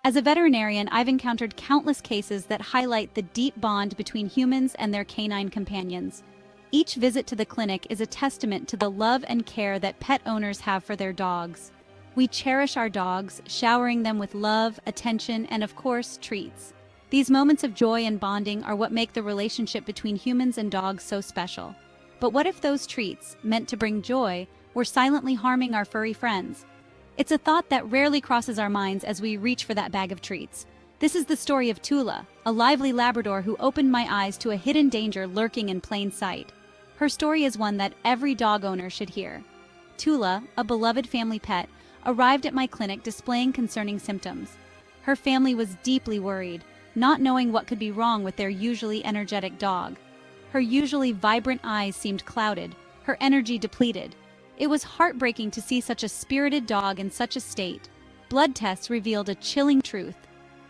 As a veterinarian, I've encountered countless cases that highlight the deep bond between humans and their canine companions. Each visit to the clinic is a testament to the love and care that pet owners have for their dogs. We cherish our dogs, showering them with love, attention, and of course, treats. These moments of joy and bonding are what make the relationship between humans and dogs so special. But what if those treats, meant to bring joy, were silently harming our furry friends? It's a thought that rarely crosses our minds as we reach for that bag of treats. This is the story of Tula, a lively Labrador who opened my eyes to a hidden danger lurking in plain sight. Her story is one that every dog owner should hear. Tula, a beloved family pet, arrived at my clinic displaying concerning symptoms. Her family was deeply worried, not knowing what could be wrong with their usually energetic dog. Her usually vibrant eyes seemed clouded, her energy depleted. It was heartbreaking to see such a spirited dog in such a state. Blood tests revealed a chilling truth.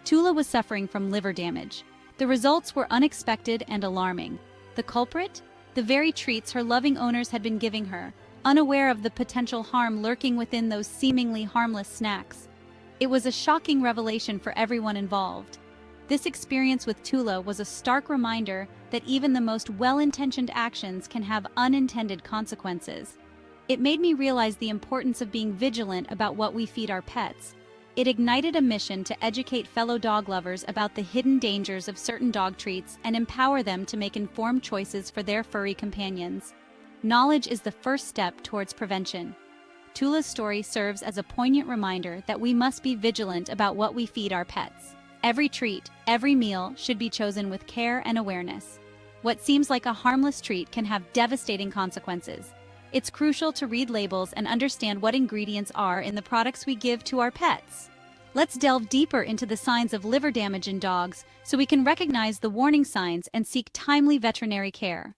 Tula was suffering from liver damage. The results were unexpected and alarming. The culprit? The very treats her loving owners had been giving her, unaware of the potential harm lurking within those seemingly harmless snacks. It was a shocking revelation for everyone involved. This experience with Tula was a stark reminder that even the most well-intentioned actions can have unintended consequences. It made me realize the importance of being vigilant about what we feed our pets. It ignited a mission to educate fellow dog lovers about the hidden dangers of certain dog treats and empower them to make informed choices for their furry companions. Knowledge is the first step towards prevention. Tula's story serves as a poignant reminder that we must be vigilant about what we feed our pets. Every treat, every meal should be chosen with care and awareness. What seems like a harmless treat can have devastating consequences. It's crucial to read labels and understand what ingredients are in the products we give to our pets. Let's delve deeper into the signs of liver damage in dogs so we can recognize the warning signs and seek timely veterinary care.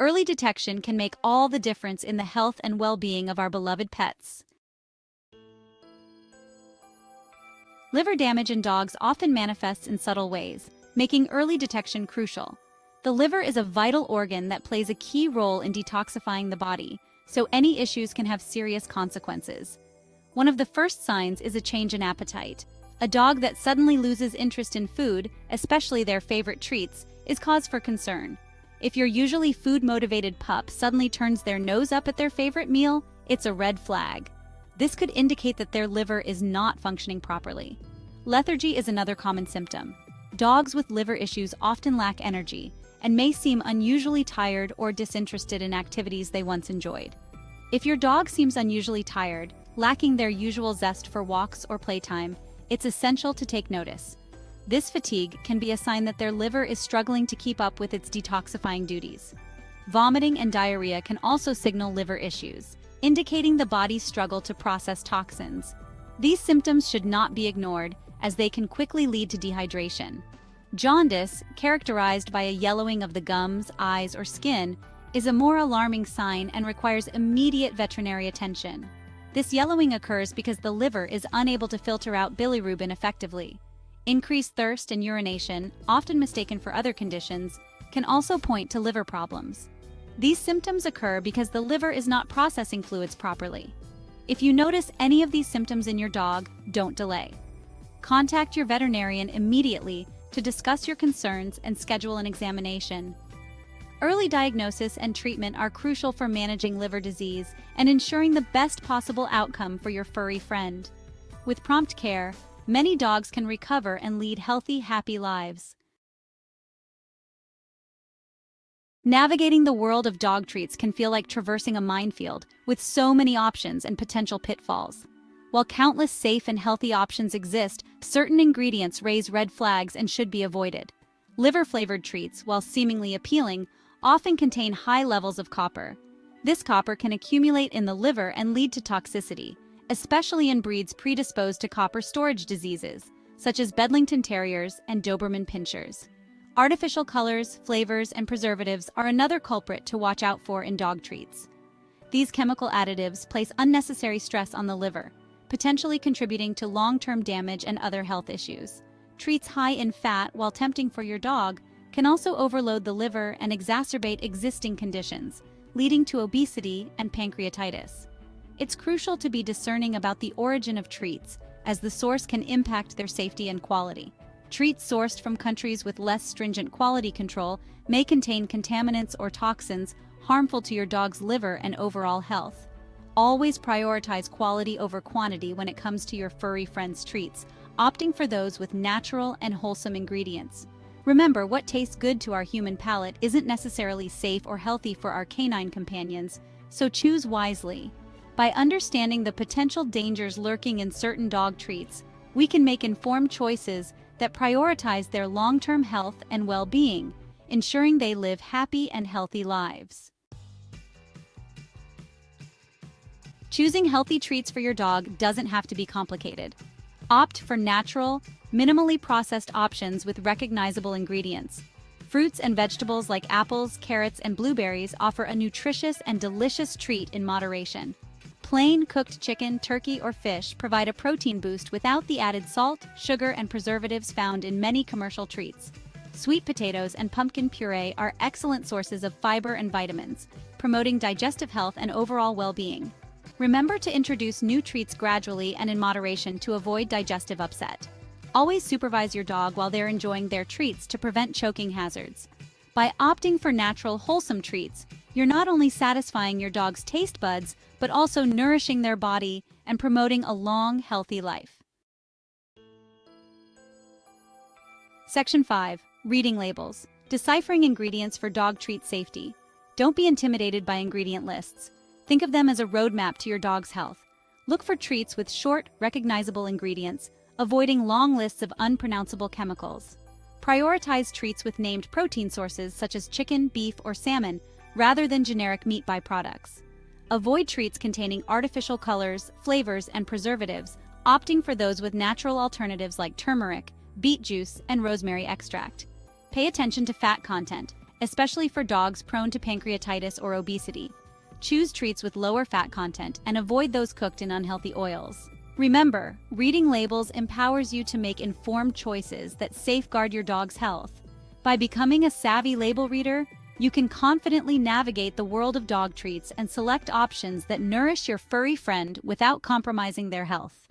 Early detection can make all the difference in the health and well-being of our beloved pets. Liver damage in dogs often manifests in subtle ways, making early detection crucial. The liver is a vital organ that plays a key role in detoxifying the body, so any issues can have serious consequences. One of the first signs is a change in appetite. A dog that suddenly loses interest in food, especially their favorite treats, is cause for concern. If your usually food-motivated pup suddenly turns their nose up at their favorite meal, it's a red flag. This could indicate that their liver is not functioning properly. Lethargy is another common symptom. Dogs with liver issues often lack energy and may seem unusually tired or disinterested in activities they once enjoyed. If your dog seems unusually tired, lacking their usual zest for walks or playtime, it's essential to take notice. This fatigue can be a sign that their liver is struggling to keep up with its detoxifying duties. Vomiting and diarrhea can also signal liver issues, indicating the body's struggle to process toxins. These symptoms should not be ignored, as they can quickly lead to dehydration. Jaundice, characterized by a yellowing of the gums, eyes, or skin, is a more alarming sign and requires immediate veterinary attention. This yellowing occurs because the liver is unable to filter out bilirubin effectively. Increased thirst and urination, often mistaken for other conditions, can also point to liver problems. These symptoms occur because the liver is not processing fluids properly. If you notice any of these symptoms in your dog, don't delay. Contact your veterinarian immediately to discuss your concerns and schedule an examination. Early diagnosis and treatment are crucial for managing liver disease and ensuring the best possible outcome for your furry friend. With prompt care, many dogs can recover and lead healthy, happy lives. Navigating the world of dog treats can feel like traversing a minefield, with so many options and potential pitfalls. While countless safe and healthy options exist, certain ingredients raise red flags and should be avoided. Liver-flavored treats, while seemingly appealing, often contain high levels of copper. This copper can accumulate in the liver and lead to toxicity, especially in breeds predisposed to copper storage diseases, such as Bedlington Terriers and Doberman Pinschers. Artificial colors, flavors, and preservatives are another culprit to watch out for in dog treats. These chemical additives place unnecessary stress on the liver, potentially contributing to long-term damage and other health issues. Treats high in fat, while tempting for your dog, can also overload the liver and exacerbate existing conditions, leading to obesity and pancreatitis. It's crucial to be discerning about the origin of treats, as the source can impact their safety and quality. Treats sourced from countries with less stringent quality control may contain contaminants or toxins harmful to your dog's liver and overall health. Always prioritize quality over quantity when it comes to your furry friend's treats, opting for those with natural and wholesome ingredients. Remember, what tastes good to our human palate isn't necessarily safe or healthy for our canine companions, so choose wisely. By understanding the potential dangers lurking in certain dog treats, we can make informed choices that prioritize their long-term health and well-being, ensuring they live happy and healthy lives. Choosing healthy treats for your dog doesn't have to be complicated. Opt for natural, minimally processed options with recognizable ingredients. Fruits and vegetables like apples, carrots, and blueberries offer a nutritious and delicious treat in moderation. Plain cooked chicken, turkey, or fish provide a protein boost without the added salt, sugar, and preservatives found in many commercial treats. Sweet potatoes and pumpkin puree are excellent sources of fiber and vitamins, promoting digestive health and overall well-being. Remember to introduce new treats gradually and in moderation to avoid digestive upset. Always supervise your dog while they're enjoying their treats to prevent choking hazards. By opting for natural, wholesome treats, you're not only satisfying your dog's taste buds, but also nourishing their body and promoting a long, healthy life. Section 5. Reading labels. Deciphering ingredients for dog treat safety. Don't be intimidated by ingredient lists. Think of them as a roadmap to your dog's health. Look for treats with short, recognizable ingredients, avoiding long lists of unpronounceable chemicals. Prioritize treats with named protein sources such as chicken, beef, or salmon, rather than generic meat byproducts. Avoid treats containing artificial colors, flavors, and preservatives, opting for those with natural alternatives like turmeric, beet juice, and rosemary extract. Pay attention to fat content, especially for dogs prone to pancreatitis or obesity. Choose treats with lower fat content and avoid those cooked in unhealthy oils. Remember, reading labels empowers you to make informed choices that safeguard your dog's health. By becoming a savvy label reader, you can confidently navigate the world of dog treats and select options that nourish your furry friend without compromising their health.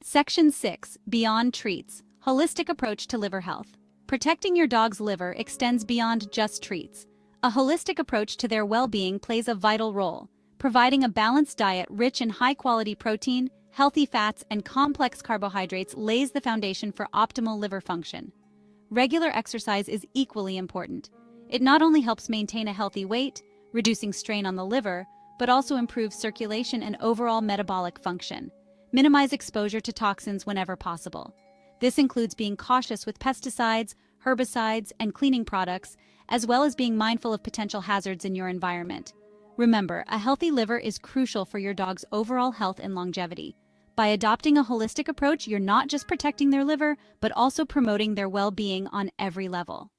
Section 6. Beyond Treats. Holistic Approach to Liver Health. Protecting your dog's liver extends beyond just treats. A holistic approach to their well-being plays a vital role, providing a balanced diet rich in high-quality protein, healthy fats, and complex carbohydrates lays the foundation for optimal liver function. Regular exercise is equally important. It not only helps maintain a healthy weight, reducing strain on the liver, but also improves circulation and overall metabolic function. Minimize exposure to toxins whenever possible. This includes being cautious with pesticides, herbicides, and cleaning products, as well as being mindful of potential hazards in your environment. Remember, a healthy liver is crucial for your dog's overall health and longevity. By adopting a holistic approach, you're not just protecting their liver, but also promoting their well-being on every level.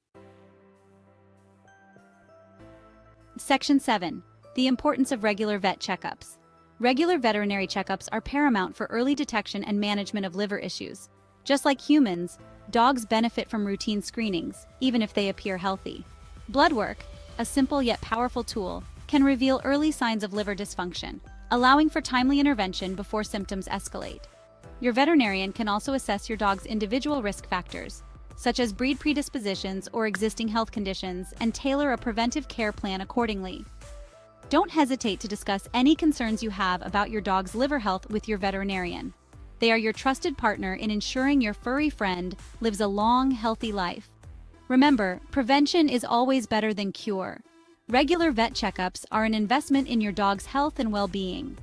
Section 7. The importance of regular vet checkups. Regular veterinary checkups are paramount for early detection and management of liver issues. Just like humans, dogs benefit from routine screenings, even if they appear healthy. Blood work, a simple yet powerful tool, can reveal early signs of liver dysfunction, allowing for timely intervention before symptoms escalate. Your veterinarian can also assess your dog's individual risk factors, such as breed predispositions or existing health conditions, and tailor a preventive care plan accordingly. Don't hesitate to discuss any concerns you have about your dog's liver health with your veterinarian. They are your trusted partner in ensuring your furry friend lives a long, healthy life. Remember, prevention is always better than cure. Regular vet checkups are an investment in your dog's health and well-being.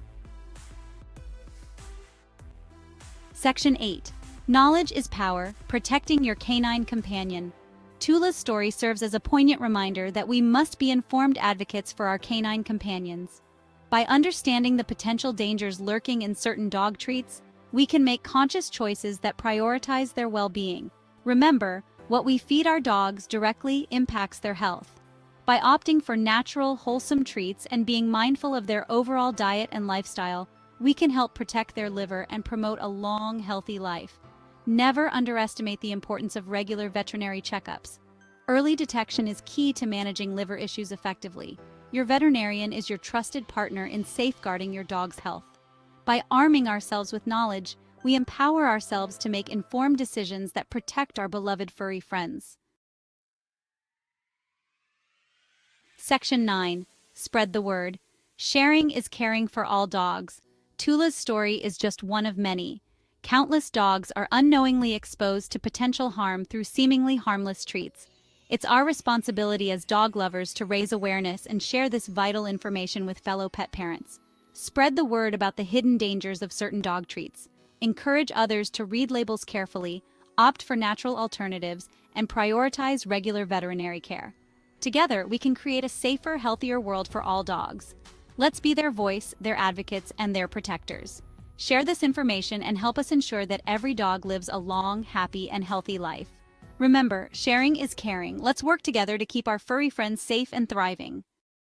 Section 8. Knowledge is power, protecting your canine companion. Tula's story serves as a poignant reminder that we must be informed advocates for our canine companions. By understanding the potential dangers lurking in certain dog treats, we can make conscious choices that prioritize their well-being. Remember, what we feed our dogs directly impacts their health. By opting for natural, wholesome treats and being mindful of their overall diet and lifestyle, we can help protect their liver and promote a long, healthy life. Never underestimate the importance of regular veterinary checkups. Early detection is key to managing liver issues effectively. Your veterinarian is your trusted partner in safeguarding your dog's health. By arming ourselves with knowledge, we empower ourselves to make informed decisions that protect our beloved furry friends. Section 9. Spread the word. Sharing is caring for all dogs. Tula's story is just one of many. Countless dogs are unknowingly exposed to potential harm through seemingly harmless treats. It's our responsibility as dog lovers to raise awareness and share this vital information with fellow pet parents. Spread the word about the hidden dangers of certain dog treats. Encourage others to read labels carefully, opt for natural alternatives, and prioritize regular veterinary care. Together, we can create a safer, healthier world for all dogs. Let's be their voice, their advocates, and their protectors. Share this information and help us ensure that every dog lives a long, happy, and healthy life. Remember, sharing is caring. Let's work together to keep our furry friends safe and thriving.